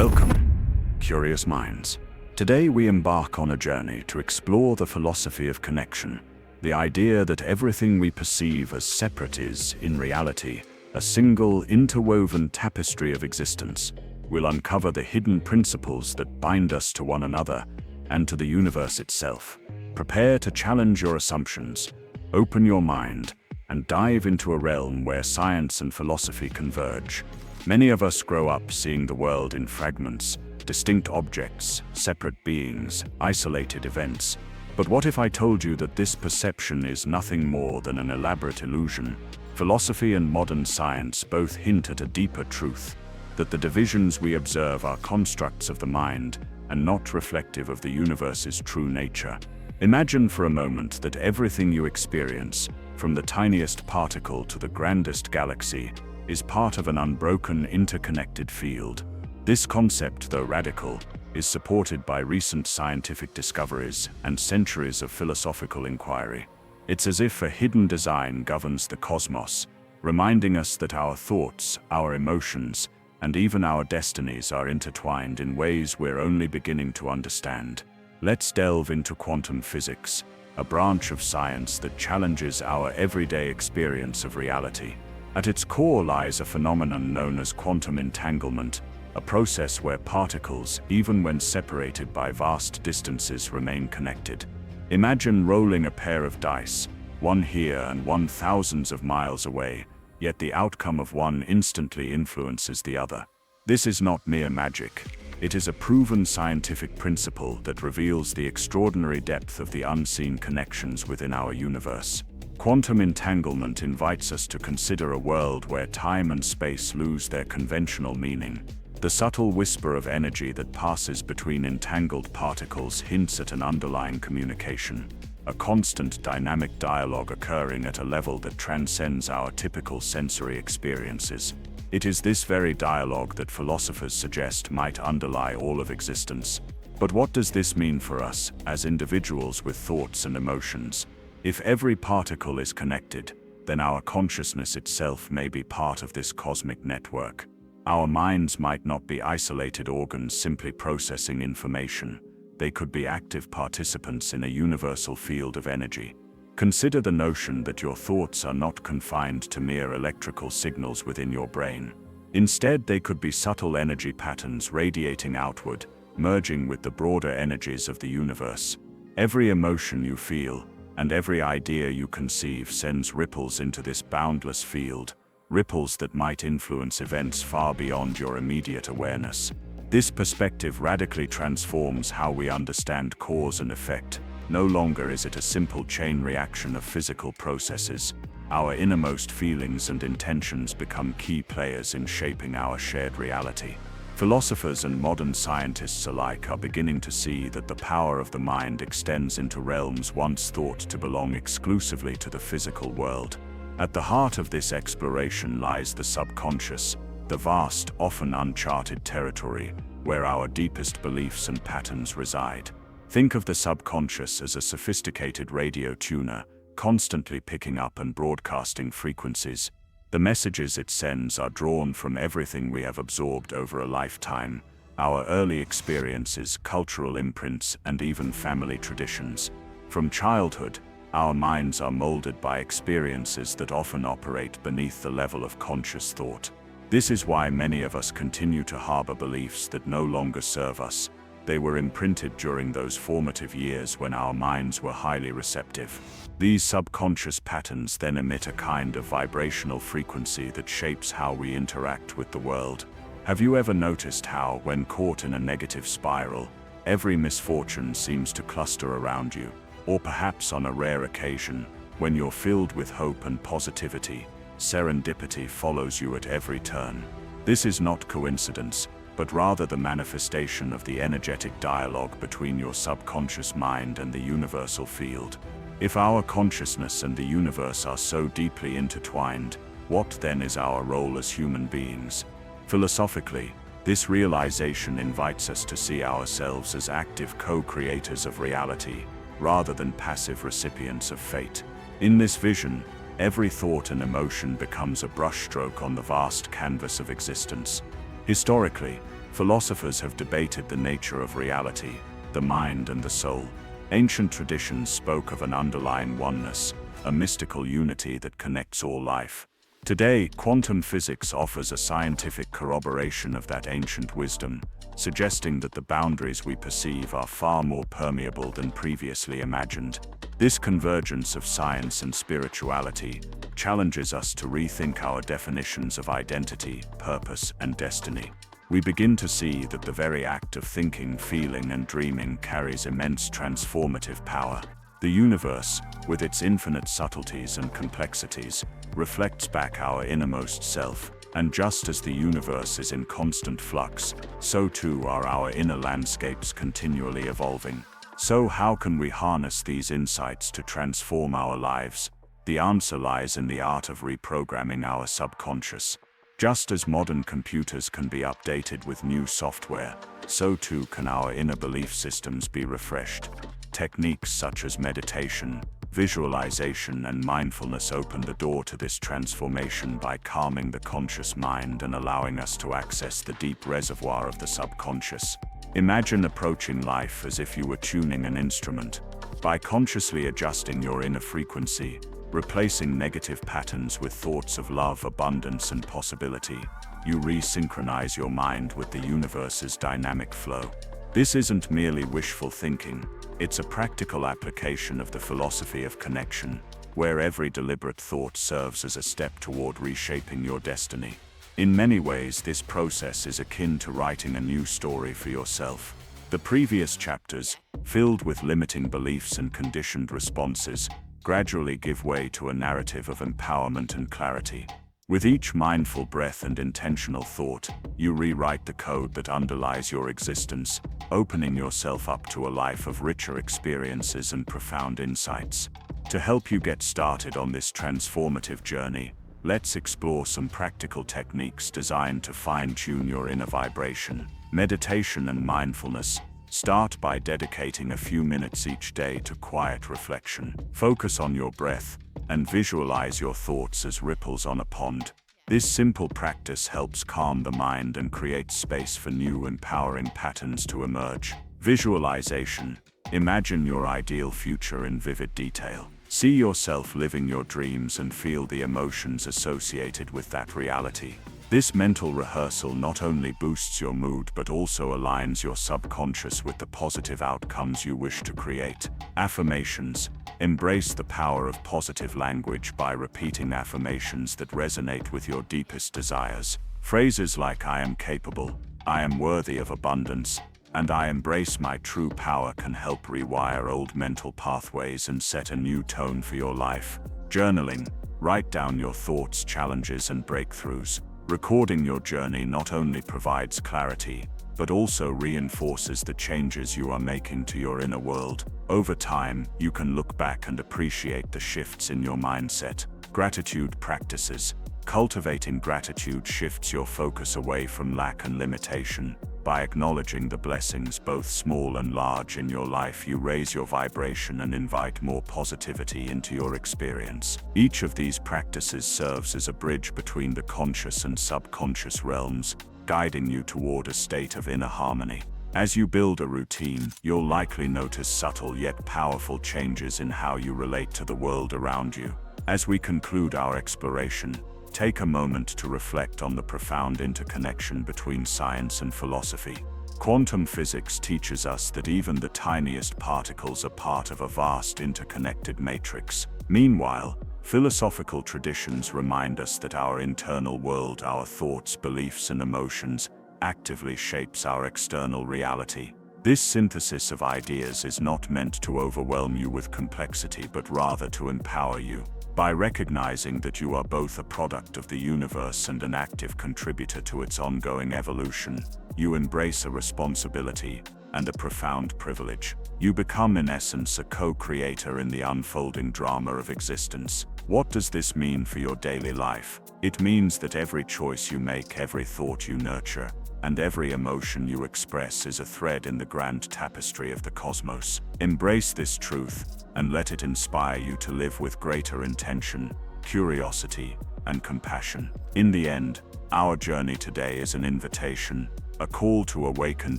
Welcome, curious minds. Today we embark on a journey to explore the philosophy of connection, the idea that everything we perceive as separate is, in reality, a single interwoven tapestry of existence. We'll uncover the hidden principles that bind us to one another and to the universe itself. Prepare to challenge your assumptions, open your mind, and dive into a realm where science and philosophy converge. Many of us grow up seeing the world in fragments, distinct objects, separate beings, isolated events. But what if I told you that this perception is nothing more than an elaborate illusion? Philosophy and modern science both hint at a deeper truth, that the divisions we observe are constructs of the mind and not reflective of the universe's true nature. Imagine for a moment that everything you experience, from the tiniest particle to the grandest galaxy, is part of an unbroken, interconnected field. This concept, though radical, is supported by recent scientific discoveries and centuries of philosophical inquiry. It's as if a hidden design governs the cosmos, reminding us that our thoughts, our emotions, and even our destinies are intertwined in ways we're only beginning to understand. Let's delve into quantum physics, a branch of science that challenges our everyday experience of reality. At its core lies a phenomenon known as quantum entanglement, a process where particles, even when separated by vast distances, remain connected. Imagine rolling a pair of dice, one here and one thousands of miles away, yet the outcome of one instantly influences the other. This is not mere magic. It is a proven scientific principle that reveals the extraordinary depth of the unseen connections within our universe. Quantum entanglement invites us to consider a world where time and space lose their conventional meaning. The subtle whisper of energy that passes between entangled particles hints at an underlying communication, a constant dynamic dialogue occurring at a level that transcends our typical sensory experiences. It is this very dialogue that philosophers suggest might underlie all of existence. But what does this mean for us, as individuals with thoughts and emotions? If every particle is connected, then our consciousness itself may be part of this cosmic network. Our minds might not be isolated organs simply processing information. They could be active participants in a universal field of energy. Consider the notion that your thoughts are not confined to mere electrical signals within your brain. Instead, they could be subtle energy patterns radiating outward, merging with the broader energies of the universe. Every emotion you feel, and every idea you conceive sends ripples into this boundless field, ripples that might influence events far beyond your immediate awareness. This perspective radically transforms how we understand cause and effect. No longer is it a simple chain reaction of physical processes. Our innermost feelings and intentions become key players in shaping our shared reality. Philosophers and modern scientists alike are beginning to see that the power of the mind extends into realms once thought to belong exclusively to the physical world. At the heart of this exploration lies the subconscious, the vast, often uncharted territory where our deepest beliefs and patterns reside. Think of the subconscious as a sophisticated radio tuner, constantly picking up and broadcasting frequencies. The messages it sends are drawn from everything we have absorbed over a lifetime, our early experiences, cultural imprints, and even family traditions. From childhood, our minds are molded by experiences that often operate beneath the level of conscious thought. This is why many of us continue to harbor beliefs that no longer serve us. They were imprinted during those formative years when our minds were highly receptive. These subconscious patterns then emit a kind of vibrational frequency that shapes how we interact with the world. Have you ever noticed how, when caught in a negative spiral, every misfortune seems to cluster around you? Or perhaps on a rare occasion, when you're filled with hope and positivity, serendipity follows you at every turn. This is not coincidence, but rather the manifestation of the energetic dialogue between your subconscious mind and the universal field. If our consciousness and the universe are so deeply intertwined, what then is our role as human beings? Philosophically, this realization invites us to see ourselves as active co-creators of reality, rather than passive recipients of fate. In this vision, every thought and emotion becomes a brushstroke on the vast canvas of existence. Historically, Philosophers have debated the nature of reality, the mind and the soul. Ancient traditions spoke of an underlying oneness, a mystical unity that connects all life. Today, quantum physics offers a scientific corroboration of that ancient wisdom, suggesting that the boundaries we perceive are far more permeable than previously imagined. This convergence of science and spirituality challenges us to rethink our definitions of identity, purpose, and destiny. We begin to see that the very act of thinking, feeling, and dreaming carries immense transformative power. The universe, with its infinite subtleties and complexities, reflects back our innermost self, and just as the universe is in constant flux, so too are our inner landscapes continually evolving. So how can we harness these insights to transform our lives? The answer lies in the art of reprogramming our subconscious. Just as modern computers can be updated with new software, so too can our inner belief systems be refreshed. Techniques such as meditation, visualization, and mindfulness open the door to this transformation by calming the conscious mind and allowing us to access the deep reservoir of the subconscious. Imagine approaching life as if you were tuning an instrument. By consciously adjusting your inner frequency, replacing negative patterns with thoughts of love, abundance, and possibility, you resynchronize your mind with the universe's dynamic flow. This isn't merely wishful thinking, it's a practical application of the philosophy of connection, where every deliberate thought serves as a step toward reshaping your destiny. In many ways, this process is akin to writing a new story for yourself. The previous chapters, filled with limiting beliefs and conditioned responses, gradually give way to a narrative of empowerment and clarity. With each mindful breath and intentional thought, you rewrite the code that underlies your existence, opening yourself up to a life of richer experiences and profound insights. To help you get started on this transformative journey, let's explore some practical techniques designed to fine-tune your inner vibration. Meditation and mindfulness. Start by dedicating a few minutes each day to quiet reflection. Focus on your breath and visualize your thoughts as ripples on a pond. This simple practice helps calm the mind and create space for new, empowering patterns to emerge. Visualization. Imagine your ideal future in vivid detail. See yourself living your dreams and feel the emotions associated with that reality. This mental rehearsal not only boosts your mood but also aligns your subconscious with the positive outcomes you wish to create. Affirmations. Embrace the power of positive language by repeating affirmations that resonate with your deepest desires. Phrases like "I am capable," "I am worthy of abundance," and "I embrace my true power" can help rewire old mental pathways and set a new tone for your life. Journaling. Write down your thoughts, challenges, and breakthroughs. Recording your journey not only provides clarity, but also reinforces the changes you are making to your inner world. Over time, you can look back and appreciate the shifts in your mindset. Gratitude practices. Cultivating gratitude shifts your focus away from lack and limitation. By acknowledging the blessings, both small and large, in your life, you raise your vibration and invite more positivity into your experience. Each of these practices serves as a bridge between the conscious and subconscious realms, guiding you toward a state of inner harmony. As you build a routine, you'll likely notice subtle yet powerful changes in how you relate to the world around you. As we conclude our exploration, take a moment to reflect on the profound interconnection between science and philosophy. Quantum physics teaches us that even the tiniest particles are part of a vast interconnected matrix. Meanwhile, philosophical traditions remind us that our internal world, our thoughts, beliefs, and emotions, actively shapes our external reality. This synthesis of ideas is not meant to overwhelm you with complexity, but rather to empower you. By recognizing that you are both a product of the universe and an active contributor to its ongoing evolution, you embrace a responsibility and a profound privilege. You become, in essence, a co-creator in the unfolding drama of existence. What does this mean for your daily life? It means that every choice you make, every thought you nurture, and every emotion you express is a thread in the grand tapestry of the cosmos. Embrace this truth, and let it inspire you to live with greater intention, curiosity, and compassion. In the end, our journey today is an invitation, a call to awaken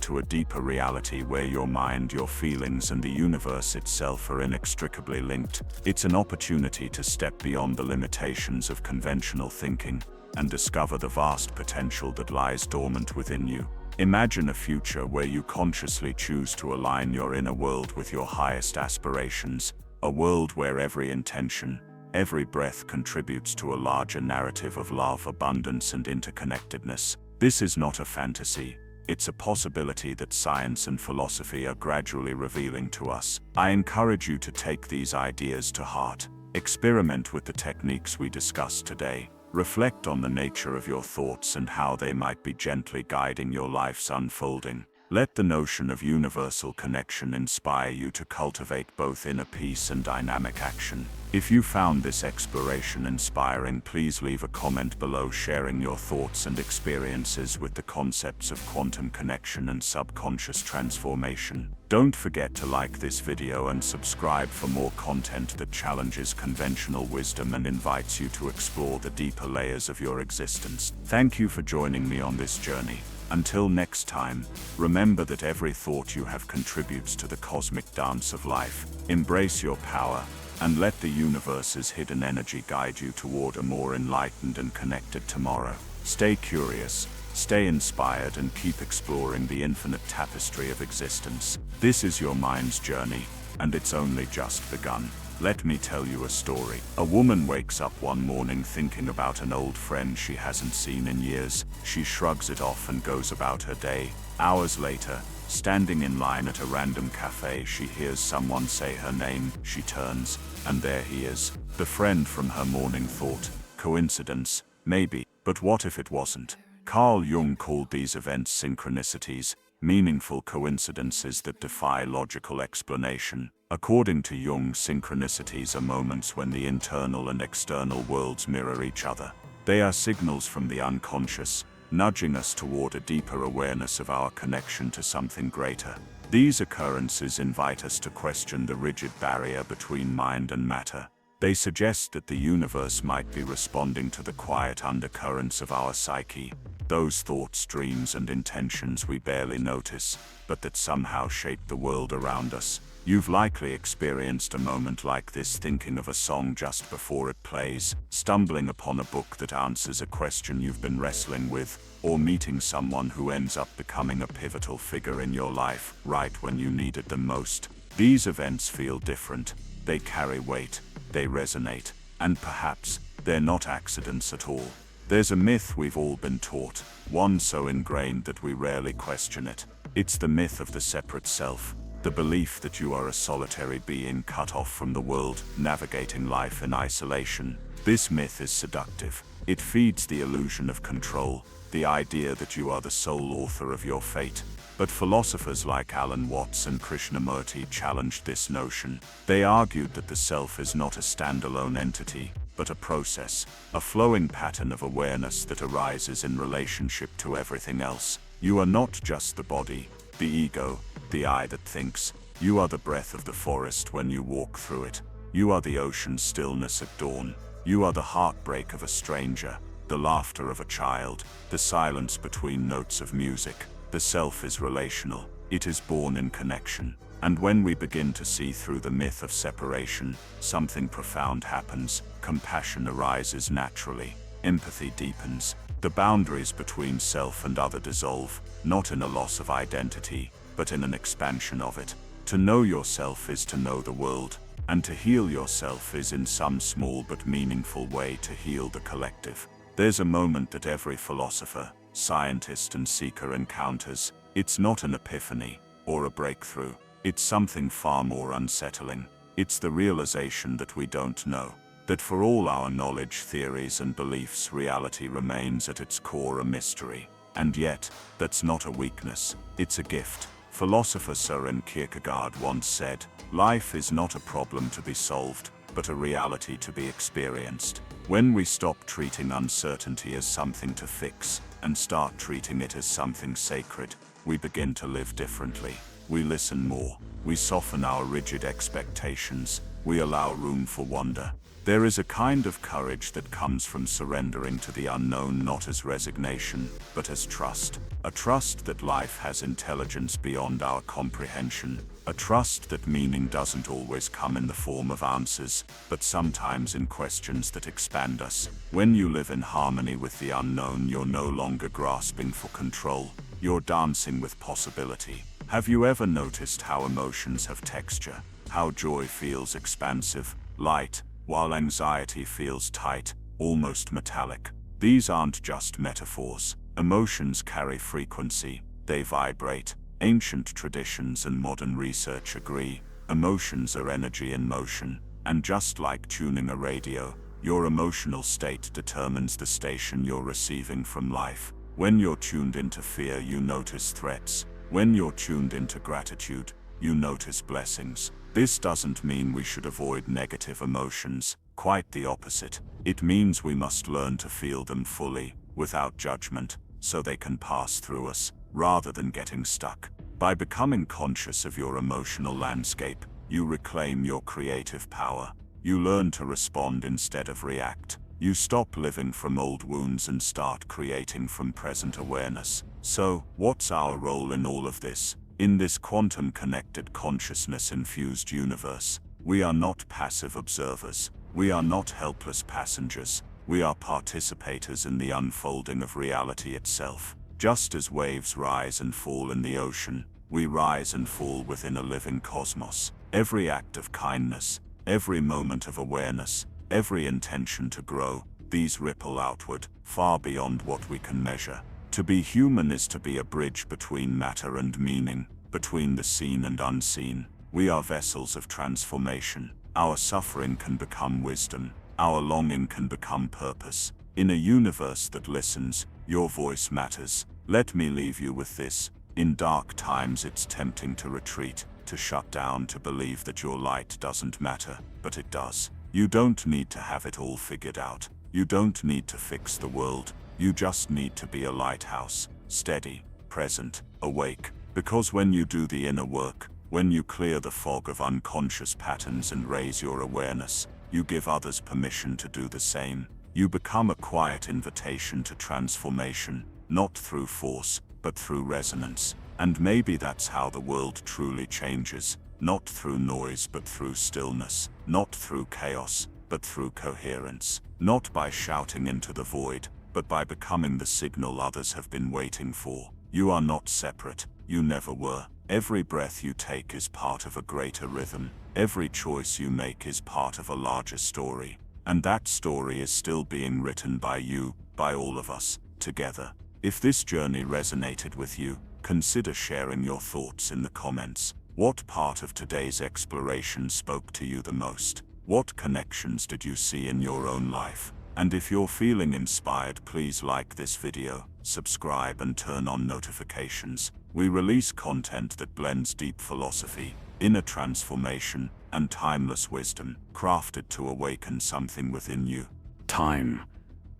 to a deeper reality where your mind, your feelings, and the universe itself are inextricably linked. It's an opportunity to step beyond the limitations of conventional thinking and discover the vast potential that lies dormant within you. Imagine a future where you consciously choose to align your inner world with your highest aspirations, a world where every intention, every breath contributes to a larger narrative of love, abundance, and interconnectedness. This is not a fantasy. It's a possibility that science and philosophy are gradually revealing to us. I encourage you to take these ideas to heart. Experiment with the techniques we discussed today. Reflect on the nature of your thoughts and how they might be gently guiding your life's unfolding. Let the notion of universal connection inspire you to cultivate both inner peace and dynamic action. If you found this exploration inspiring, please leave a comment below sharing your thoughts and experiences with the concepts of quantum connection and subconscious transformation. Don't forget to like this video and subscribe for more content that challenges conventional wisdom and invites you to explore the deeper layers of your existence. Thank you for joining me on this journey. Until next time, remember that every thought you have contributes to the cosmic dance of life. Embrace your power, and let the universe's hidden energy guide you toward a more enlightened and connected tomorrow. Stay curious, stay inspired, and keep exploring the infinite tapestry of existence. This is your mind's journey, and it's only just begun. Let me tell you a story. A woman wakes up one morning thinking about an old friend she hasn't seen in years. She shrugs it off and goes about her day. Hours later, standing in line at a random cafe, she hears someone say her name. She turns, and there he is, the friend from her morning thought. Coincidence? Maybe. But what if it wasn't? Carl Jung called these events synchronicities, meaningful coincidences that defy logical explanation. According to Jung, synchronicities are moments when the internal and external worlds mirror each other. They are signals from the unconscious, nudging us toward a deeper awareness of our connection to something greater. These occurrences invite us to question the rigid barrier between mind and matter. They suggest that the universe might be responding to the quiet undercurrents of our psyche, those thoughts, dreams, and intentions we barely notice, but that somehow shape the world around us. You've likely experienced a moment like this, thinking of a song just before it plays, stumbling upon a book that answers a question you've been wrestling with, or meeting someone who ends up becoming a pivotal figure in your life, right when you needed them most. These events feel different, they carry weight, they resonate, and perhaps they're not accidents at all. There's a myth we've all been taught, one so ingrained that we rarely question it. It's the myth of the separate self. The belief that you are a solitary being cut off from the world, navigating life in isolation. This myth is seductive. It feeds the illusion of control, the idea that you are the sole author of your fate. But philosophers like Alan Watts and Krishnamurti challenged this notion. They argued that the self is not a standalone entity, but a process, a flowing pattern of awareness that arises in relationship to everything else. You are not just the body, the ego, the eye that thinks. You are the breath of the forest when you walk through it. You are the ocean's stillness at dawn. You are the heartbreak of a stranger, the laughter of a child, the silence between notes of music. The self is relational. It is born in connection. And when we begin to see through the myth of separation, something profound happens. Compassion arises naturally. Empathy deepens. The boundaries between self and other dissolve, not in a loss of identity, but in an expansion of it. To know yourself is to know the world, and to heal yourself is in some small but meaningful way to heal the collective. There's a moment that every philosopher, scientist, and seeker encounters. It's not an epiphany or a breakthrough. It's something far more unsettling. It's the realization that we don't know. That for all our knowledge, theories, and beliefs, reality remains at its core a mystery. And yet, that's not a weakness, it's a gift. Philosopher Søren Kierkegaard once said, "Life is not a problem to be solved, but a reality to be experienced." When we stop treating uncertainty as something to fix, and start treating it as something sacred, we begin to live differently. We listen more, we soften our rigid expectations, we allow room for wonder. There is a kind of courage that comes from surrendering to the unknown, not as resignation, but as trust. A trust that life has intelligence beyond our comprehension. A trust that meaning doesn't always come in the form of answers, but sometimes in questions that expand us. When you live in harmony with the unknown, you're no longer grasping for control. You're dancing with possibility. Have you ever noticed how emotions have texture? How joy feels expansive, light, while anxiety feels tight, almost metallic? These aren't just metaphors. Emotions carry frequency. They vibrate. Ancient traditions and modern research agree. Emotions are energy in motion. And just like tuning a radio, your emotional state determines the station you're receiving from life. When you're tuned into fear, you notice threats. When you're tuned into gratitude, you notice blessings. This doesn't mean we should avoid negative emotions. Quite the opposite. It means we must learn to feel them fully, without judgment, so they can pass through us, rather than getting stuck. By becoming conscious of your emotional landscape, you reclaim your creative power. You learn to respond instead of react. You stop living from old wounds and start creating from present awareness. So, what's our role in all of this? In this quantum-connected, consciousness-infused universe, we are not passive observers. We are not helpless passengers. We are participators in the unfolding of reality itself. Just as waves rise and fall in the ocean, we rise and fall within a living cosmos. Every act of kindness, every moment of awareness, every intention to grow, these ripple outward, far beyond what we can measure. To be human is to be a bridge between matter and meaning, between the seen and unseen. We are vessels of transformation. Our suffering can become wisdom. Our longing can become purpose. In a universe that listens, your voice matters. Let me leave you with this. In dark times, it's tempting to retreat, to shut down, to believe that your light doesn't matter, but it does. You don't need to have it all figured out. You don't need to fix the world. You just need to be a lighthouse, steady, present, awake. Because when you do the inner work, when you clear the fog of unconscious patterns and raise your awareness, you give others permission to do the same. You become a quiet invitation to transformation, not through force, but through resonance. And maybe that's how the world truly changes, not through noise but through stillness, not through chaos, but through coherence, not by shouting into the void, but by becoming the signal others have been waiting for. You are not separate, you never were. Every breath you take is part of a greater rhythm. Every choice you make is part of a larger story. And that story is still being written by you, by all of us, together. If this journey resonated with you, consider sharing your thoughts in the comments. What part of today's exploration spoke to you the most? What connections did you see in your own life? And if you're feeling inspired, please like this video, subscribe and turn on notifications. We release content that blends deep philosophy, inner transformation, and timeless wisdom, crafted to awaken something within you. Time.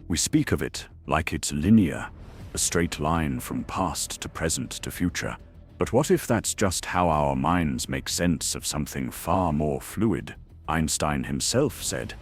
We speak of it like it's linear, a straight line from past to present to future. But what if that's just how our minds make sense of something far more fluid? Einstein himself said,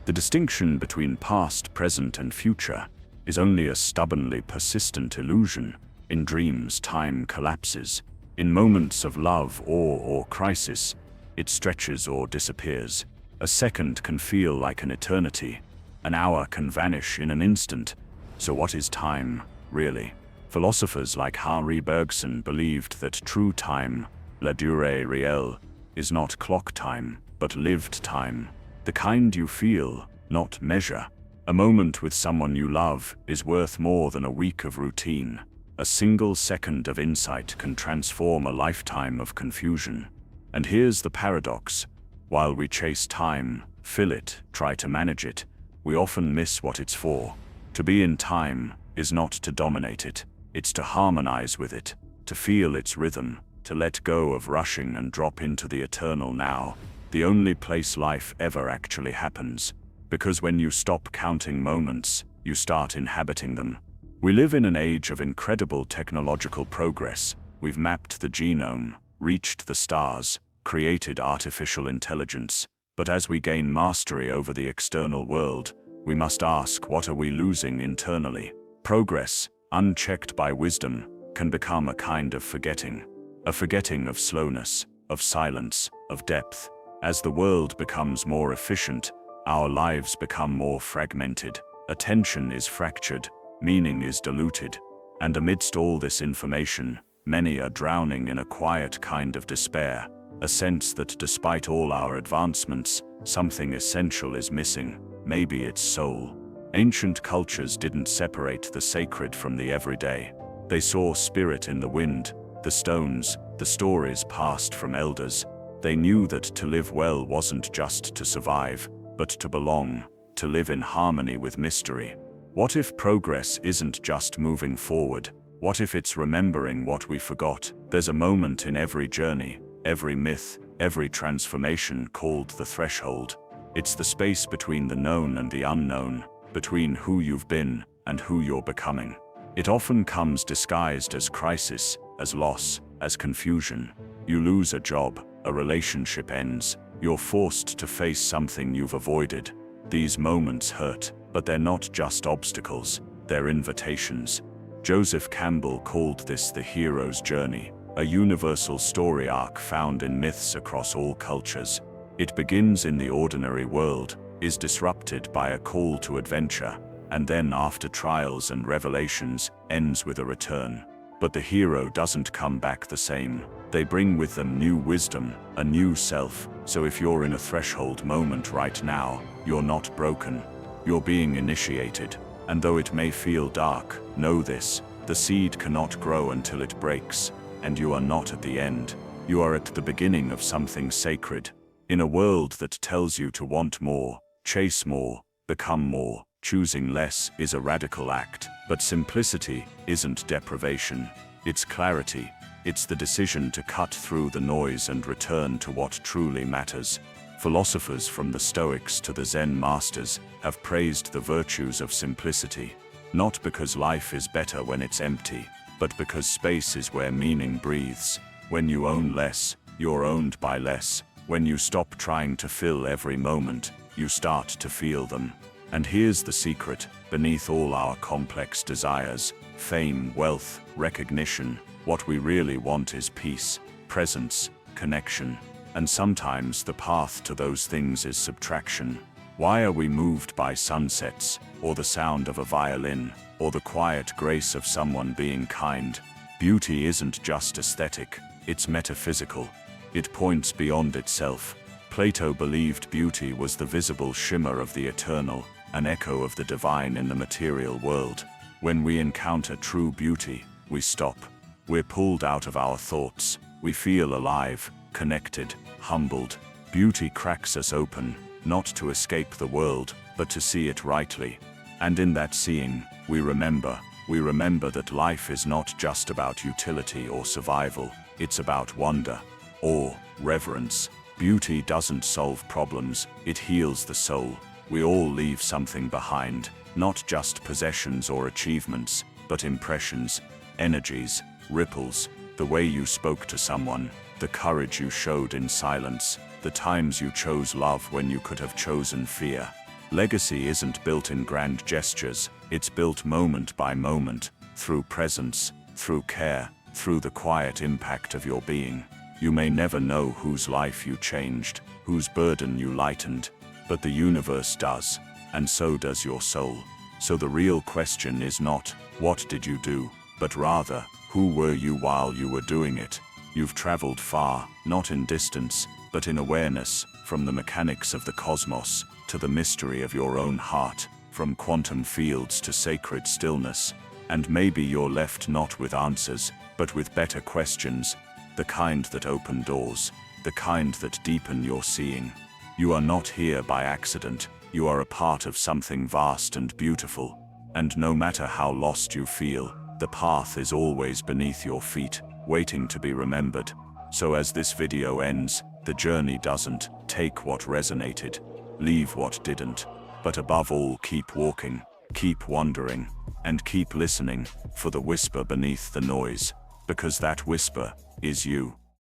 "The distinction between past, present, and future is only a stubbornly persistent illusion. In dreams, time collapses. In moments of love, awe, or crisis, it stretches or disappears. A second can feel like an eternity. An hour can vanish in an instant. So what is time, really?" Philosophers like Henri Bergson believed that true time, la durée réelle, is not clock time, but lived time. The kind you feel, not measure. A moment with someone you love is worth more than a week of routine. A single second of insight can transform a lifetime of confusion. And here's the paradox. While we chase time, fill it, try to manage it, we often miss what it's for. To be in time is not to dominate it. It's to harmonize with it, to feel its rhythm, to let go of rushing and drop into the eternal now, the only place life ever actually happens. Because when you stop counting moments, you start inhabiting them. We live in an age of incredible technological progress. We've mapped the genome, reached the stars, created artificial intelligence, But as we gain mastery over the external world, we must ask, what are we losing internally? Progress, unchecked by wisdom, can become a kind of forgetting. A forgetting of slowness, of silence, of depth. As the world becomes more efficient, our lives become more fragmented. Attention is fractured, meaning is diluted. And amidst all this information, many are drowning in a quiet kind of despair, a sense that despite all our advancements, something essential is missing, maybe it's soul. Ancient cultures didn't separate the sacred from the everyday. They saw spirit in the wind, the stones, the stories passed from elders. They knew that to live well wasn't just to survive, but to belong, to live in harmony with mystery. What if progress isn't just moving forward? What if it's remembering what we forgot? There's a moment in every journey, every myth, every transformation called the threshold. It's the space between the known and the unknown, between who you've been and who you're becoming. It often comes disguised as crisis, as loss, as confusion. You lose a job, a relationship ends, you're forced to face something you've avoided. These moments hurt, but they're not just obstacles, they're invitations. Joseph Campbell called this the hero's journey, a universal story arc found in myths across all cultures. It begins in the ordinary world, is disrupted by a call to adventure, and then after trials and revelations, ends with a return. But the hero doesn't come back the same. They bring with them new wisdom, a new self. So if you're in a threshold moment right now, you're not broken. You're being initiated. And though it may feel dark, know this: the seed cannot grow until it breaks. And you are not at the end. You are at the beginning of something sacred. In a world that tells you to want more, chase more, become more, choosing less is a radical act. But simplicity isn't deprivation. It's clarity. It's the decision to cut through the noise and return to what truly matters. Philosophers from the Stoics to the Zen masters have praised the virtues of simplicity, not because life is better when it's empty, but because space is where meaning breathes. When you own less, you're owned by less. When you stop trying to fill every moment, you start to feel them. And here's the secret: beneath all our complex desires, fame, wealth, recognition, what we really want is peace, presence, connection. And sometimes the path to those things is subtraction. Why are we moved by sunsets, or the sound of a violin, or the quiet grace of someone being kind? Beauty isn't just aesthetic, it's metaphysical. It points beyond itself. Plato believed beauty was the visible shimmer of the eternal, an echo of the divine in the material world. When we encounter true beauty, we stop. We're pulled out of our thoughts. We feel alive, connected, humbled. Beauty cracks us open, not to escape the world, but to see it rightly. And in that seeing, we remember that life is not just about utility or survival. It's about wonder, awe, reverence. Beauty doesn't solve problems, it heals the soul. We all leave something behind, not just possessions or achievements, but impressions, energies, ripples, the way you spoke to someone, the courage you showed in silence, the times you chose love when you could have chosen fear. Legacy isn't built in grand gestures, it's built moment by moment, through presence, through care, through the quiet impact of your being. You may never know whose life you changed, whose burden you lightened, but the universe does, and so does your soul. So the real question is not, what did you do, but rather, who were you while you were doing it? You've traveled far, not in distance, but in awareness, from the mechanics of the cosmos to the mystery of your own heart, from quantum fields to sacred stillness. And maybe you're left not with answers, but with better questions, the kind that open doors, the kind that deepen your seeing. You are not here by accident, you are a part of something vast and beautiful. And no matter how lost you feel, the path is always beneath your feet, waiting to be remembered. So as this video ends, the journey doesn't take what resonated, leave what didn't, but above all keep walking, keep wondering, and keep listening for the whisper beneath the noise, because that whisper is you.